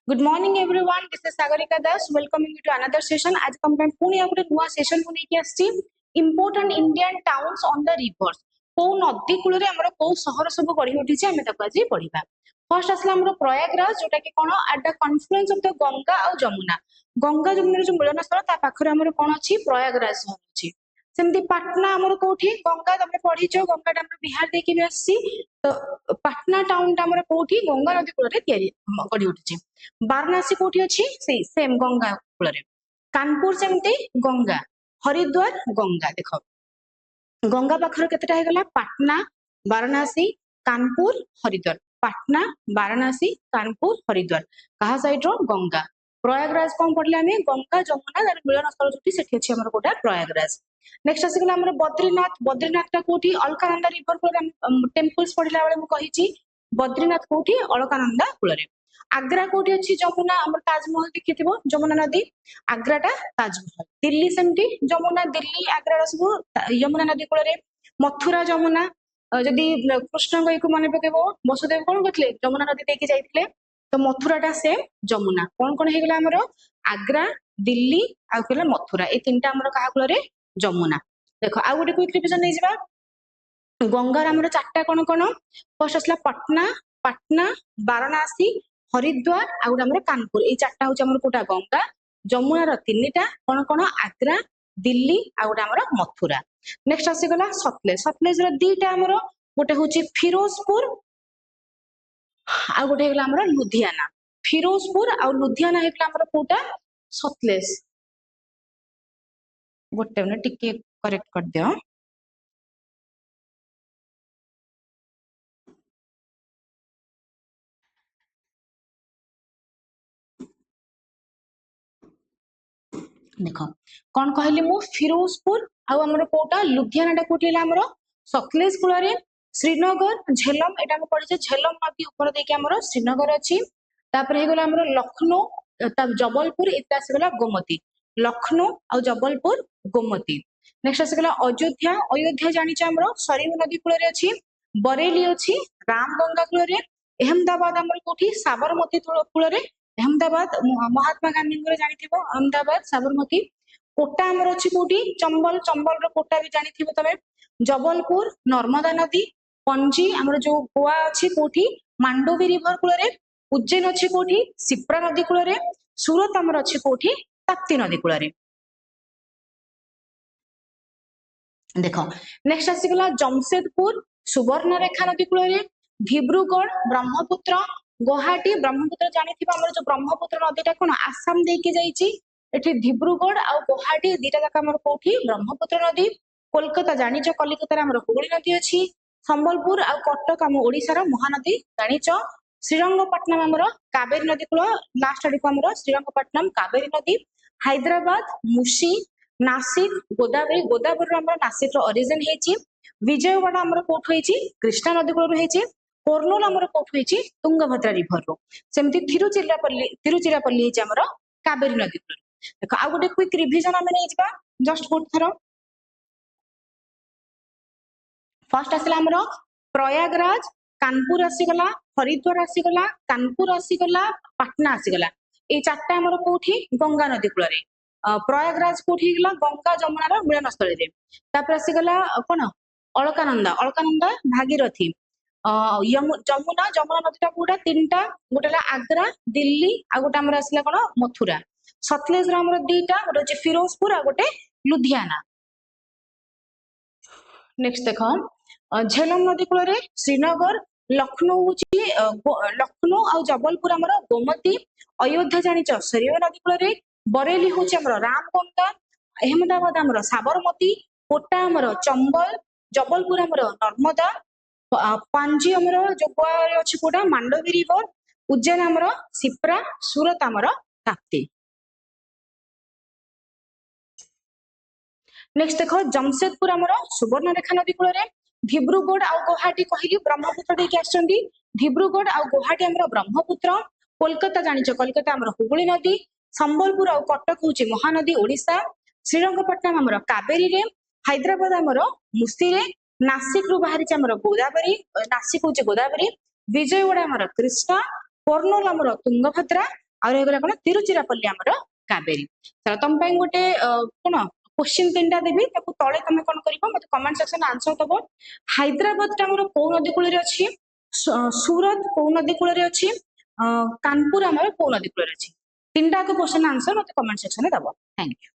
Good morning everyone. This is Sagarika Das. Welcoming you to another session. आज हम पुणी आ गोटे नुआ सेशन को लेके आछि important Indian towns on the reverse को नदी कूल रे हमर को शहर सब गढ़ी उठी छै हमें तक आज पढिबा। फर्स्ट असला हमर प्रयागराज जोटा कि कोन at the confluence of the Ganga और जमुना। गंगा जमुना जो मिलन स्थल ता पाखरे हमर कोन अछि प्रयागराज शहर अछि। सेमती पटना हमर कोठी गंगा तमे पढिछो गंगा हमर बिहार देके भी आछि तो पटना टाउन हमर कोठी गंगा नदी कूल रे तयारी गढ़ी उठी। वाराणसी कोठी अछि सेम गंगा कूल रे। कानपुर सेमती गंगा हरिद्वार गंगा देखो गंगा पाखर केतेटा हे गला पटना वाराणसी कानपुर हरिद्वार पटना वाराणसी कानपुर हरिद्वार कहा साइड रो गंगा। प्रयागराज कौन पढ़ले हमें गंगा जमुना मिलन स्थल जोटी सेठी अछि हमर कोटा प्रयागराज। नेक्स्ट आसी गला हमर बद्रीनाथ। बद्रीनाथ ता कोठी अलकानंदा रिवर को टेंपल्स पढ़िला बेले मु कहिची बद्रीनाथ कोठी अलकानंदा कूल रे। आग्रा कोठी अछि जमुना हमर ताजमहल देखिथिबो जमुना नदी आग्राटा ताजमहल। दिल्ली सेमती जमुना दिल्ली आग्रा सब यमुना नदी कूल रे। मथुरा जमुना जदि कृष्ण गई को मन पकेबो वसुदेव कोन करथले जमुना नदी देके जाइथिले तो मथुराटा सेम जमुना कोन कोन हे गला हमर आग्रा दिल्ली आ केला मथुरा ए तीनटा हमर कहा कूल रे जमुना। देखो आ गोटे क्विक रिविजन नै जिबा गंगार हमर चारटा कोन कोन फर्स्ट असला पटना पटना वाराणसी हरिद्वार आ गोटे हमर कानपुर ए चारटा होछ हमर कोटा गंगा जमुना र तीनटा कोन कोन आग्रा दिल्ली आ गोटे हमर मथुरा। नेक्स्ट आसी गला सतलेज। सतलेज र दीटा हमर गोटे होची फिरोजपुर आ गोटे हेगला हमर लुधियाना। फिरोजपुर आ लुधियाना हेगला हमर कोटा सतलेज। गोटे मिनट टिके करेक्ट कर दियो। देखो कौन कहली मु फिरोजपुर आ हमर कोटा लुधियानाटा कोठी हला हमर सतलेज कूल रे। श्रीनगर झेलम एटा हम पढिछे झेलम नदी ऊपर देके हमर श्रीनगर अछि। तापर हे गला हमर लखनऊ जबलपुर एता से गला गोमती लखनऊ आ जबलपुर गोमती। नेक्स्ट आसे गला अयोध्या। अयोध्या जानि छ हमर सरयू नदी कूल रे अछि। बरेली अछि रामगंगा कूल रे। अहमदाबाद हमर कोठी साबरमती कूल रे। अहमदाबाद महात्मा गांधी को जानिथिबो अहमदाबाद साबरमती। कोटा हमर अछि कोठी चंबल चंबल रो कोटा भी जानिथिबो तमे। जबलपुर नर्मदा नदी। पणजी हमर जो गोवा अछि कोठी मांडोवी रिवर कूल रे। उज्जैन अछि कोठी सिप्रा नदी कूल रे। सूरत हमर अछि कोठी ताप्ती नदी कूल रे। देखो नेक्स्ट आसी गला जमशेदपुर सुवर्णरेखा नदी कूल रे। धिब्रुगढ़ ब्रह्मपुत्र गुवाहाटी ब्रह्मपुत्र जानिथिबा हमर जो ब्रह्मपुत्र नदीटा कोन आसाम देके जाईची एठी धिब्रुगढ़ आ गुवाहाटी दीटा जाका हमर कोठी ब्रह्मपुत्र नदी। कोलकाता जानिच कलिकता हमर हुगली नदी अछि। संबलपुर आ कटक हम ओडिसा रो महानदी जानिच। श्रीरंगपट्टनम हमर कावेरी नदी कूल लास्ट आडी को हमर श्रीरंगपट्टनम कावेरी नदी। हैदराबाद मुशी नासिक गोदावरी गोदावरी हमर नासिक रो ओरिजिन हेची। विजयवाड़ा हमर कोठ हेची कृष्णा नदी कूल रो हेची। कोर्नूल हमर कोठ हेची तुंगभद्रा रिवर रो। सेमती तिरुचिरापल्ली हेची हमर कावेरी नदी कूल। देखो आ गोटे क्विक रिविजन हम नै जिबा जस्ट गुड थरो। फर्स्ट आसला हमर प्रयागराज कानपुर आसी गला हरिद्वार आसी गला कानपुर आसी गला पटना आसी गला ए चारटा हमर कोठी गंगा नदी कूल रे। प्रयागराज कोठी गला गंगा जमुना रो मिलन स्थल रे। तापर आसी गला कोन अलकानंदा अलकानंदा भागीरथी जमुना जमुना नदीटा कोटा तीनटा गोटेला आग्रा दिल्ली आ गोटे हमर आसला कोन मथुरा। सतलेज रो हमर दीटा गोटे अछि फिरोजपुर आ गोटे लुधियाना। नेक्स्ट देखो झेलम नदी कूल रे श्रीनगर लखनऊ होची लखनऊ आ जबलपुर हमर गोमती। अयोध्या जानिच सरयू नदी कूल रे। बरेली होची हमर रामगंगा। अहमदाबाद हमर साबरमती। कोटा हमर चंबल जबलपुर हमर नर्मदा। पांजी हमर जो गोवा रे अछि कोटा मांडोवी रिवर। उज्जैन हमर सिप्रा सूरत हमर ताप्ती। नेक्स्ट देखो जमशेदपुर हमर सुवर्णरेखा नदी कूल रे। धिब्रुगढ़ आ गुवाहाटी कहली ब्रह्मपुत्र देके आछंदी। धिब्रुगढ़ आ गुवाहाटी हमर ब्रह्मपुत्र। कोलकाता जानिच कोलकाता हमर हुगली नदी। संबलपुर आ कटक होची महानदी ओडिसा। श्रीरंगपट्टनम हमर कावेरी रे। हैदराबाद हमर मुसी रे। नासिक रु बाहरी हमर गोदावरी नासिक होची गोदावरी। विजयवाड़ा हमर कृष्णा। कोर्नूल हमर तुंगभद्रा ଆଉ ରହିଗଲା କଣ ତିରୁଚିରାପଲ୍ଲୀ ଆମର कावेरी चलो तुम ପାଇଁ ଗୋଟେ कोन क्वेश्चन तीनटा देबी ताकू तळे तमे कोन करिवो मते कमेंट सेक्शन आंसर दबो हैदराबाद टा हमर को नदी कूल रे अछि सूरत को नदी कूल रे अछि कानपुर हमर को नदी कूल रे अछि तीनटा को क्वेश्चन आंसर मते कमेंट सेक्शन में दबो थैंक यू।